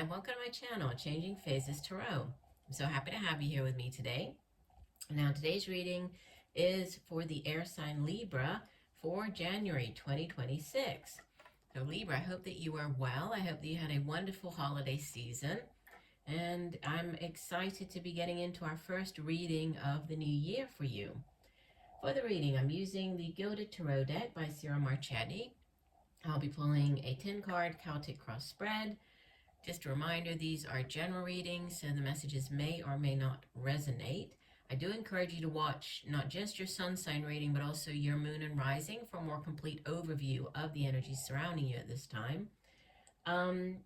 and welcome to my channel, Changing Phases Tarot. I'm so happy to have you here with me today. Now, today's reading is for the air sign Libra for January 2026. So Libra, I hope that you are well. I hope that you had a wonderful holiday season. And I'm excited to be getting into our first reading of the new year for you. For the reading, I'm using the Gilded Tarot deck by Ciro Marchetti. I'll be pulling a 10-card Celtic cross spread. Just a reminder, these are general readings, so the messages may or may not resonate. I do encourage you to watch not just your sun sign reading, but also your moon and rising for a more complete overview of the energies surrounding you at this time.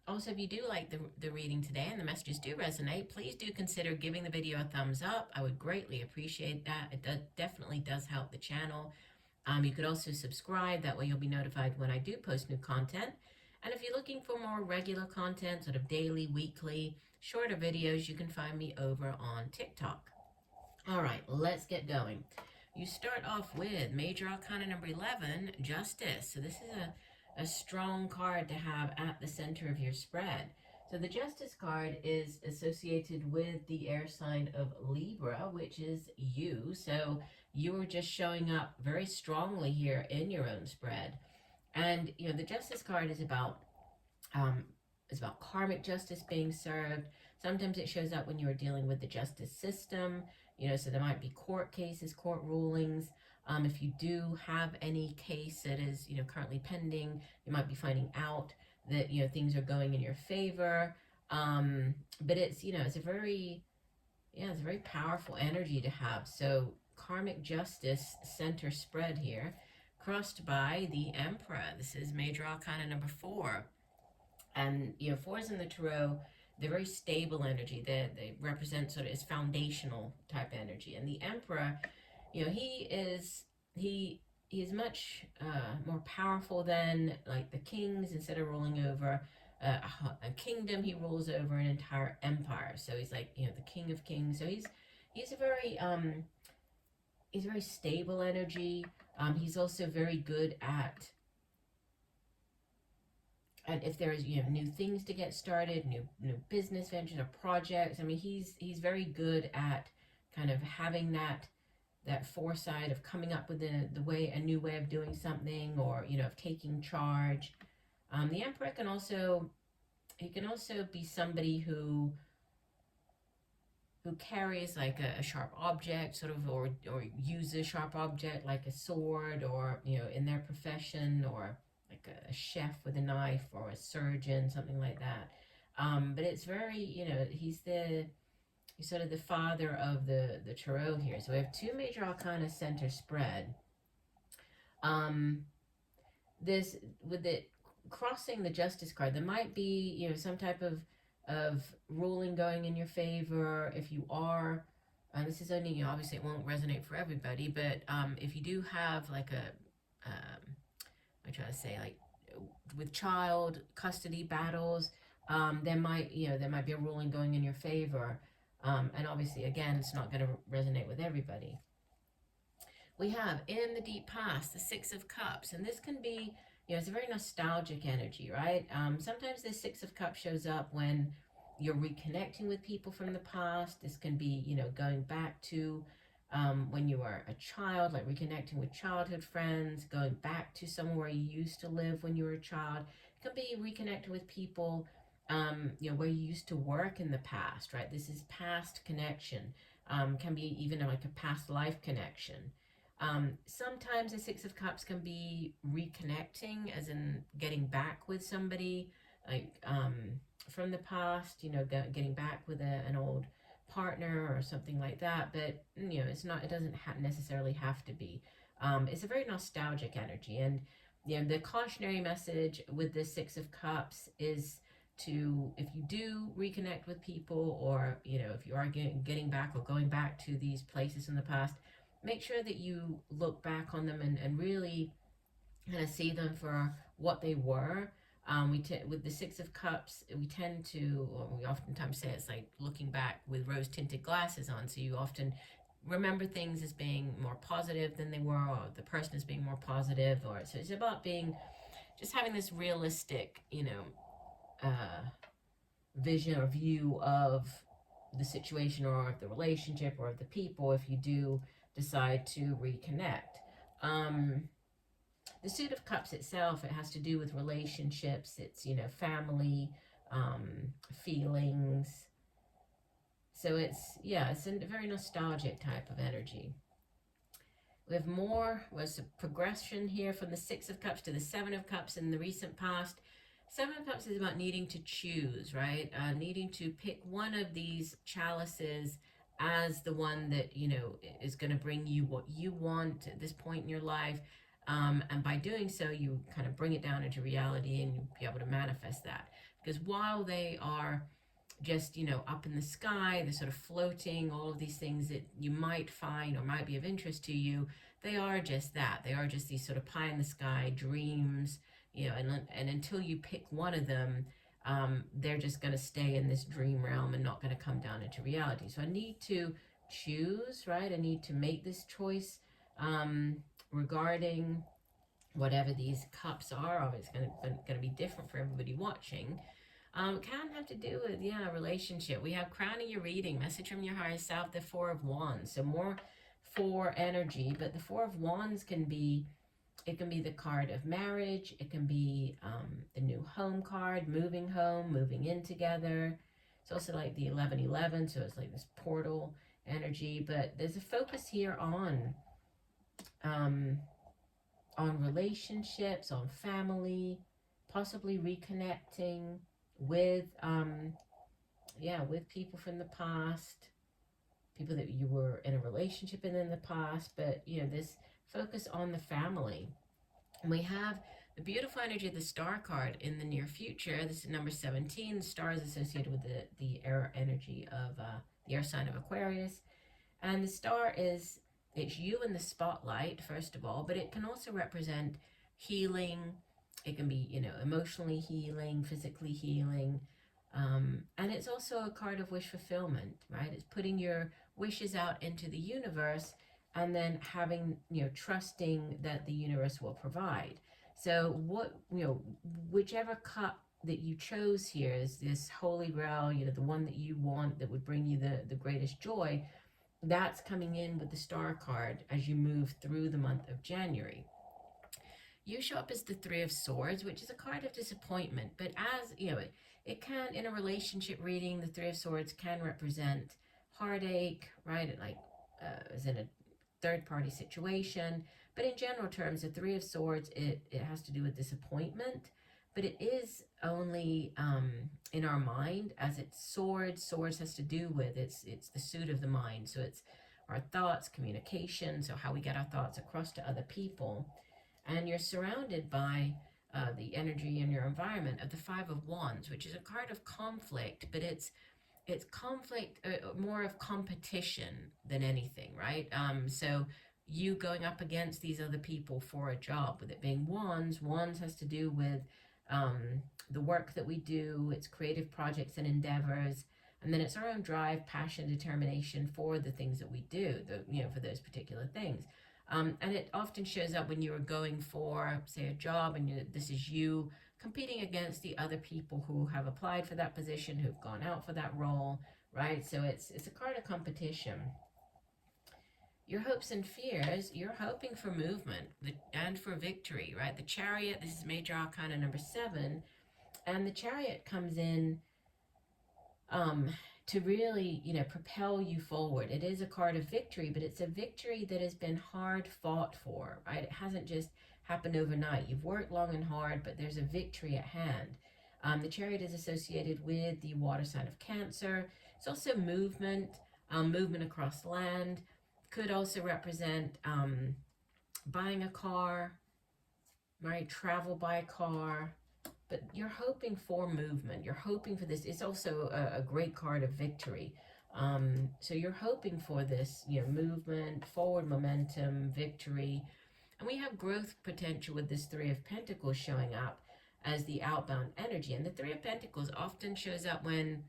Also, if you do like the reading today and the messages do resonate, please do consider giving the video a thumbs up. I would greatly appreciate that. It definitely does help the channel. You could also subscribe. That way you'll be notified when I do post new content. And if you're looking for more regular content, sort of daily, weekly, shorter videos, you can find me over on TikTok. All right, let's get going. You start off with Major Arcana number 11, Justice. So this is a strong card to have at the center of your spread. So the Justice card is associated with the air sign of Libra, which is you. So you are just showing up very strongly here in your own spread. And, you know, the Justice card is about karmic justice being served. Sometimes it shows up when you are dealing with the justice system, you know, so there might be court cases, court rulings. If you do have any case that is, you know, currently pending, you might be finding out that, you know, things are going in your favor. But it's, you know, it's a very powerful energy to have. So karmic justice center spread here, crossed by the Emperor. This is Major Arcana number 4. And, you know, 4s in the Tarot, they're very stable energy. They represent sort of as foundational type energy. And the Emperor, you know, he is much more powerful than like the kings. Instead of ruling over a kingdom, he rules over an entire empire. So he's like, you know, the king of kings. So he's a very stable energy. He's also very good at if there's, you know, new things to get started, new business ventures or projects. I mean, he's very good at kind of having that foresight of coming up with a new way of doing something, or, you know, of taking charge. The Emperor can also be somebody who carries like a sharp object, sort of, or uses a sharp object like a sword, or, you know, in their profession, or like a chef with a knife, or a surgeon, something like that. But it's very, you know, he's sort of the father of the Tarot here. So we have 2 Major Arcana center spread. This, with it crossing the Justice card, there might be, you know, some type of ruling going in your favor. If you are, this is only, you know, obviously it won't resonate for everybody, but if you do have like I try to say, like with child custody battles, there might be a ruling going in your favor. And obviously, again, it's not going to resonate with everybody. We have in the deep past, the 6 of Cups, and this can be, you know, it's a very nostalgic energy, right? Sometimes the 6 of Cups shows up when you're reconnecting with people from the past. This can be, you know, going back to when you were a child, like reconnecting with childhood friends, going back to somewhere you used to live when you were a child. It can be reconnecting with people, you know, where you used to work in the past, right? This is past connection. Can be even like a past life connection. Sometimes the 6 of Cups can be reconnecting, as in getting back with somebody, like from the past, you know, getting back with an old partner or something like that. But, you know, it doesn't necessarily have to be. It's a very nostalgic energy. And, you know, the cautionary message with the 6 of Cups is to, if you do reconnect with people, or, you know, if you are getting back or going back to these places in the past, make sure that you look back on them and really kind of see them for what they were. With the 6 of Cups, we oftentimes say it's like looking back with rose-tinted glasses on. So you often remember things as being more positive than they were, or the person as being more positive, or so it's about just having this realistic, you know, vision or view of the situation or of the relationship or of the people if you do decide to reconnect. The Suit of Cups itself, it has to do with relationships. It's, family, feelings. So it's a very nostalgic type of energy. We have more, was a progression here from the Six of Cups to the Seven of Cups in the recent past. Seven of Cups is about needing to choose, right? Needing to pick one of these chalices as the one that, is going to bring you what you want at this point in your life. And by doing so, you kind of bring it down into reality and you'll be able to manifest that. Because while they are just, up in the sky, they're sort of floating, all of these things that you might find or might be of interest to you, they are just that. They are just these sort of pie in the sky dreams, and until you pick one of them, they're just going to stay in this dream realm and not going to come down into reality. So I need to choose, right? I need to make this choice regarding whatever these cups are. It's going to be different for everybody watching. Can have to do with, relationship. We have crowning your reading, message from your higher self, the Four of Wands. So more for energy, but the Four of Wands can be the card of marriage. It can be the new home card, moving home, moving in together. It's also like the 1111, so it's like this portal energy. But there's a focus here on relationships, on family, possibly reconnecting with with people from the past, people that you were in a relationship in the past, but this focus on the family. And we have the beautiful energy of the Star card in the near future. This is number 17. The Star is associated with the air energy of the air sign of Aquarius. And the Star it's you in the spotlight, first of all, but it can also represent healing. It can be, emotionally healing, physically healing. And it's also a card of wish fulfillment, right? It's putting your wishes out into the universe and then having, trusting that the universe will provide. So whichever cup that you chose here is this holy grail, the one that you want that would bring you the greatest joy. That's coming in with the Star card as you move through the month of January. You show up as the Three of Swords, which is a card of disappointment, but as it can, in a relationship reading, the Three of Swords can represent heartache, right? Like as in a third-party situation. But in general terms, the Three of Swords, it has to do with disappointment, but it is only in our mind, as it's swords. Swords has to do with it's the suit of the mind, so it's our thoughts, communication, so how we get our thoughts across to other people. And you're surrounded by the energy in your environment of the Five of Wands, which is a card of conflict, but it's conflict, more of competition than anything, right? So you going up against these other people for a job, with it being Wands. Wands has to do with the work that we do, it's creative projects and endeavors, and then it's our own drive, passion, determination for the things that we do, for those particular things. And it often shows up when you are going for, say, a job, and this is you competing against the other people who have applied for that position, who've gone out for that role, right? So it's a card of competition. Your hopes and fears, you're hoping for movement and for victory, right? The Chariot, this is Major Arcana number 7, and the Chariot comes in to really, propel you forward. It is a card of victory, but it's a victory that has been hard fought for, right? It hasn't just happened overnight. You've worked long and hard, but there's a victory at hand. The Chariot is associated with the water sign of Cancer. It's also movement, movement across land. Could also represent buying a car, right? Travel by car. But you're hoping for movement. You're hoping for this. It's also a great card of victory. So you're hoping for this, movement, forward momentum, victory. And we have growth potential with this Three of Pentacles showing up as the outbound energy. And the Three of Pentacles often shows up when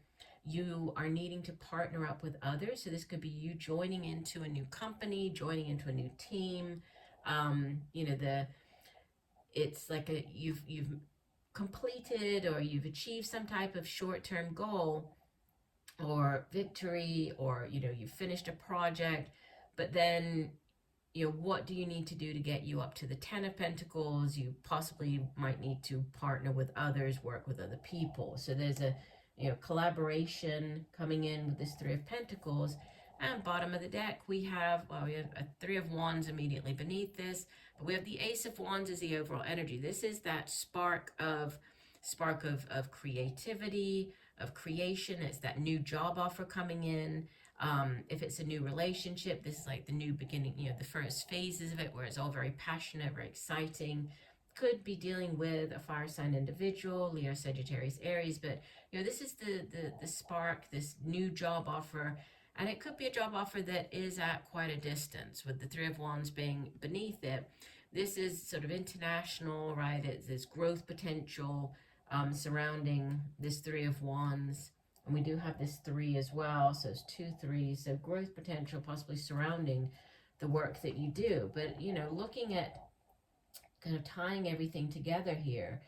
you are needing to partner up with others. So this could be you joining into a new company, joining into a new team. It's like you've completed, or you've achieved some type of short-term goal or victory, or you finished a project, but then what do you need to do to get you up to the 10 of Pentacles? You possibly might need to partner with others, work with other people. So there's a collaboration coming in with this Three of Pentacles. And bottom of the deck, we have a Three of Wands immediately beneath this, but we have the Ace of Wands as the overall energy. This is that spark of creativity, of creation. It's that new job offer coming in. If it's a new relationship, this is like the new beginning, the first phases of it, where it's all very passionate, very exciting. Could be dealing with a fire sign individual, Leo, Sagittarius, Aries, but this is the spark, this new job offer. And it could be a job offer that is at quite a distance, with the Three of Wands being beneath it. This is sort of international, right? It's this growth potential surrounding this Three of Wands. And we do have this 3 as well, so it's 2 3s, so growth potential possibly surrounding the work that you do. But, looking at kind of tying everything together here,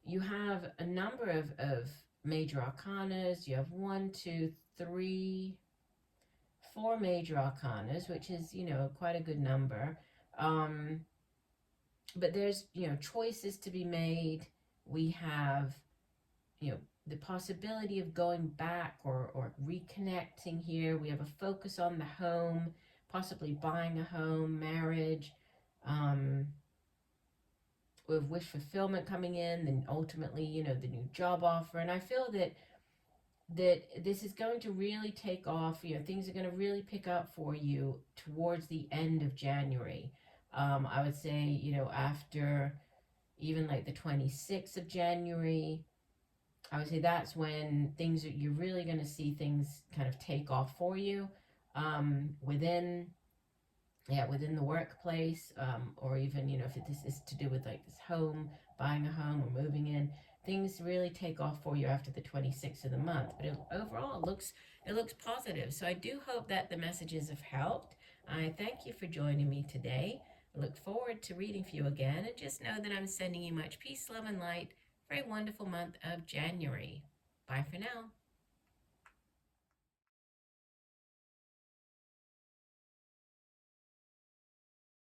you have a number of major arcanas. You have 1, 2, 3, 4 major arcanas, which is, quite a good number. But there's, choices to be made. We have, the possibility of going back or reconnecting here. We have a focus on the home, possibly buying a home, marriage. We have wish fulfillment coming in, then ultimately, the new job offer. And I feel that this is going to really take off. Things are going to really pick up for you towards the end of January. I would say, after even like the 26th of January, I would say that's when you're really going to see things kind of take off for you, within the workplace, or even, if this is to do with like this home, buying a home or moving in, things really take off for you after the 26th of the month. But overall, it looks positive. So I do hope that the messages have helped. I thank you for joining me today. I look forward to reading for you again, and just know that I'm sending you much peace, love, and light for a wonderful month of January. Bye for now.